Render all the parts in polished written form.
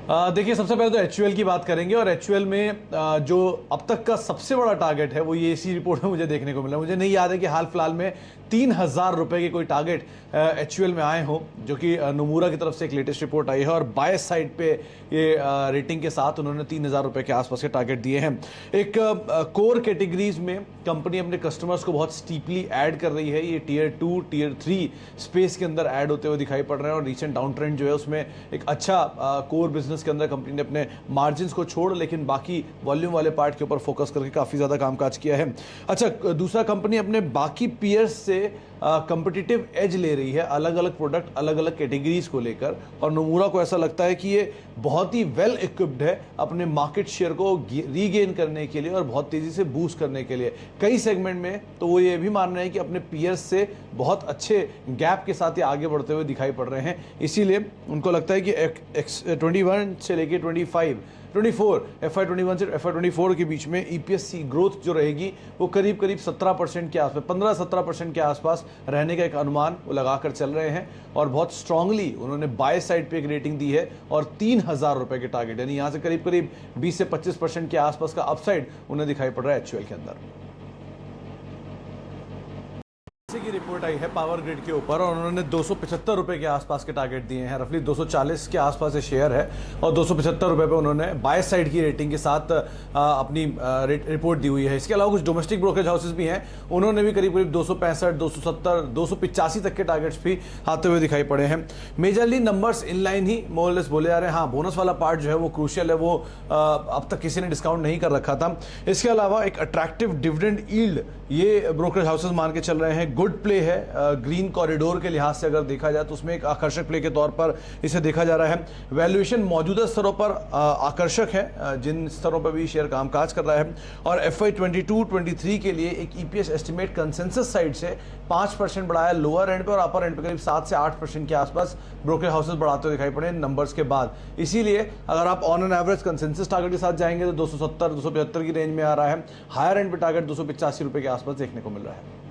देखिए, सबसे पहले तो एचयूएल की बात करेंगे और एचयूएल में जो अब तक का सबसे बड़ा टारगेट है वो ये इसी रिपोर्ट में मुझे देखने को मिला। मुझे नहीं याद है कि हाल फिलहाल में 3,000 रुपए के कोई टारगेट एचयूएल में आए हो, जो कि नोमुरा की तरफ से एक लेटेस्ट रिपोर्ट आई है और बाय साइड पे ये रेटिंग के साथ उन्होंने 3,000 रुपए के आसपास के टारगेट दिए हैं। एक कोर कैटेगरीज में कंपनी अपने कस्टमर्स को बहुत स्टीपली ऐड कर रही है। ये टियर 2 टियर 3 स्पेस के अंदर ऐड होते हुए दिखाई पड़ रहे हैं और रिसेंट डाउन ट्रेंड जो है उसमें एक अच्छा कोर बिजनेस के अंदर कंपनी ने अपने मार्जिन्स को छोड़ लेकिन बाकी वॉल्यूम वाले पार्ट के ऊपर फोकस करके काफ़ी ज़्यादा कामकाज किया है। अच्छा, दूसरा कंपनी अपने बाकी पीयर्स से कंपिटिटिव एज ले रही है, अलग अलग प्रोडक्ट अलग अलग कैटेगरीज को लेकर, और नोमुरा को ऐसा लगता है कि ये बहुत ही वेल इक्विप्ड है अपने मार्केट शेयर को रीगेन करने के लिए और बहुत तेज़ी से बूस्ट करने के लिए कई सेगमेंट में। तो वो ये भी मान रहे हैं कि अपने पीयर्स से बहुत अच्छे गैप के साथ ये आगे बढ़ते हुए दिखाई पड़ रहे हैं। इसीलिए उनको लगता है कि 21 से लेके 24 FY21 से FY24 के बीच में ईपीएस ग्रोथ जो रहेगी वो करीब 17% के आसपास, 15-17% के आसपास रहने का एक अनुमान वो लगाकर चल रहे हैं और बहुत स्ट्रांगली उन्होंने बाय साइड पे एक रेटिंग दी है और 3,000 रुपए के टारगेट, यानी यहाँ से करीब 20 से 25% के आसपास का अपसाइड उन्हें दिखाई पड़ रहा है एचयूएल के अंदर। की रिपोर्ट आई है पावर ग्रिड के ऊपर और उन्होंने 275 रुपए के आसपास के टारगेट दिए हैं। रफली 240 के आसपास शेयर है और 275 रुपए पे उन्होंने बाय साइड की रेटिंग के साथ अपनी रिपोर्ट दी हुई है। इसके अलावा कुछ डोमेस्टिक ब्रोकरेज हाउसेस भी हैं, उन्होंने भी करीब 265, 270, 285 तक के टारगेट्स भी आते हुए दिखाई पड़े हैं। मेजरली नंबर्स इनलाइन ही मोरलेस बोले जा रहे हैं। हाँ, बोनस वाला पार्ट जो है वो क्रूशियल है, वो अब तक किसी ने डिस्काउंट नहीं कर रखा था। इसके अलावा एक अट्रैक्टिव डिविडेंड यील्ड ये ब्रोकरेज हाउसेस मान के चल रहे हैं। गुड प्ले है ग्रीन कॉरिडोर के लिहाज से अगर देखा जाए तो उसमें एक आकर्षक प्ले के तौर पर इसे देखा जा रहा है। वैल्यूएशन मौजूदा स्तरों पर आकर्षक है, जिन स्तरों पर भी शेयर कामकाज कर रहा है। और FY22-23 के लिए एक ईपीएस एस्टिमेट कंसेंसस साइड से 5% बढ़ाया लोअर एंड पे और अपर एंड पे करीब 7 से 8% के आसपास ब्रोकरेज हाउसेस बढ़ाते हुए दिखाई पड़े नंबर्स के बाद। इसीलिए अगर आप on an average consensus target के साथ जाएंगे तो 270-275 की रेंज में आ रहा है। हायर एंड पे टारगेट 285 रुपए के आसपास देखने को मिल रहा है।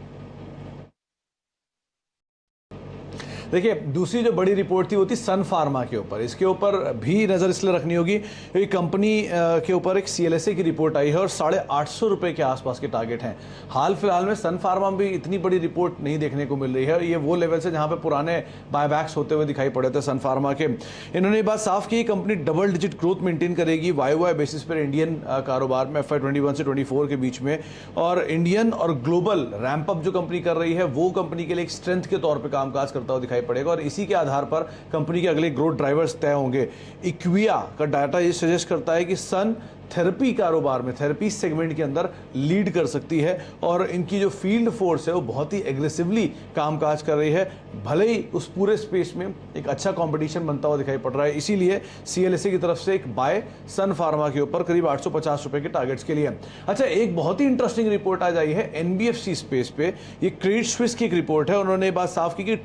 देखिए, दूसरी जो बड़ी रिपोर्ट थी वो थी सन फार्मा के ऊपर। इसके ऊपर भी नज़र इसलिए रखनी होगी क्योंकि कंपनी के ऊपर एक CLSA की रिपोर्ट आई है और 850 रुपये के आसपास के टारगेट हैं। हाल फिलहाल में सन फार्मा में भी इतनी बड़ी रिपोर्ट नहीं देखने को मिल रही है और ये वो लेवल से जहाँ पे पुराने बायबैक्स होते हुए दिखाई पड़े थे सन फार्मा के। इन्होंने ये बात साफ की, company double digit growth maintain करेगी YoY बेसिस पर इंडियन कारोबार में FY21 से 24 के बीच में, और इंडियन और ग्लोबल रैंप अप जो कंपनी कर रही है वो कंपनी के लिए एक स्ट्रेंथ के तौर पर कामकाज करता हुआ दिखाई पड़ेगा और इसी के आधार पर कंपनी के अगले ग्रोथ ड्राइवर्स तय होंगे। इक्विया का डाटा ये सजेस्ट करता है कि सन थेरेपी कारोबार में, थेरेपी सेगमेंट के अंदर लीड कर सकती है और इनकी जो फील्ड फोर्स है वो बहुत ही एग्रेसिवली कामकाज कर रही है, भले ही उस पूरे स्पेस में एक अच्छा कंपटीशन बनता हुआ दिखाई पड़ रहा है। इसीलिए CLSA की तरफ से एक बाय सन फार्मा के ऊपर करीब 850 रुपए के टारगेट्स के लिए। अच्छा, एक बहुत ही इंटरेस्टिंग रिपोर्ट आज आई है NBFC स्पेस पे। ये क्रेडिट स्विस की एक रिपोर्ट है। उन्होंने बात साफ की कि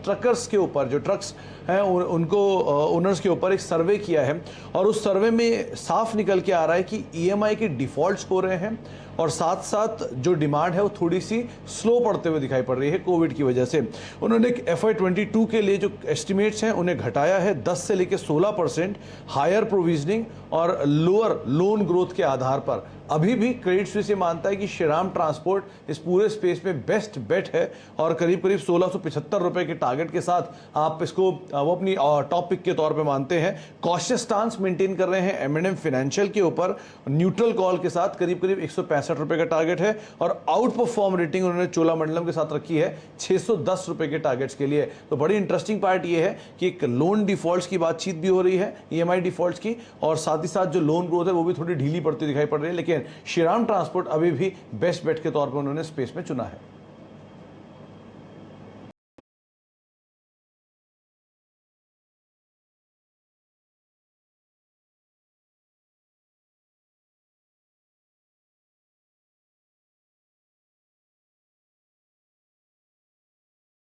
ट्रकर्स के ऊपर, जो ट्रक्स हैं उनको ओनर्स के ऊपर एक सर्वे किया है और उस सर्वे में साफ निकल के आ रहा है कि EMI के डिफॉल्ट्स हो रहे हैं और साथ साथ जो डिमांड है वो थोड़ी सी स्लो पड़ते हुए दिखाई पड़ रही है कोविड की वजह से। उन्होंने FY22 के लिए जो एस्टिमेट्स हैं उन्हें घटाया है 10 से लेकर 16%, हायर प्रोविजनिंग और लोअर लोन ग्रोथ के आधार पर। अभी भी क्रेडिट स्विस ये मानता है कि श्रीराम ट्रांसपोर्ट इस पूरे स्पेस में बेस्ट बेट है और करीब 1675 रुपए के टारगेट के साथ आप इसको वो अपनी टॉप पिक के तौर पे मानते हैं। कॉशियस स्टांस मेंटेन कर रहे हैं M&M फाइनेंशियल के ऊपर, न्यूट्रल कॉल के साथ करीब 165 रुपए का टारगेट है और आउट परफॉर्म रेटिंग उन्होंने चोलामंडलम के साथ रखी है 610 रुपए के टारगेट्स के लिए। तो बड़ी इंटरेस्टिंग पार्ट ये है कि एक लोन डिफॉल्ट्स की बातचीत भी हो रही है, EMI डिफॉल्ट्स की, और साथ ही साथ जो लोन ग्रोथ है वो भी थोड़ी ढीली पड़ती दिखाई पड़ रही है, लेकिन श्रीराम ट्रांसपोर्ट अभी भी बेस्ट बेट के तौर पर उन्होंने स्पेस में चुना है।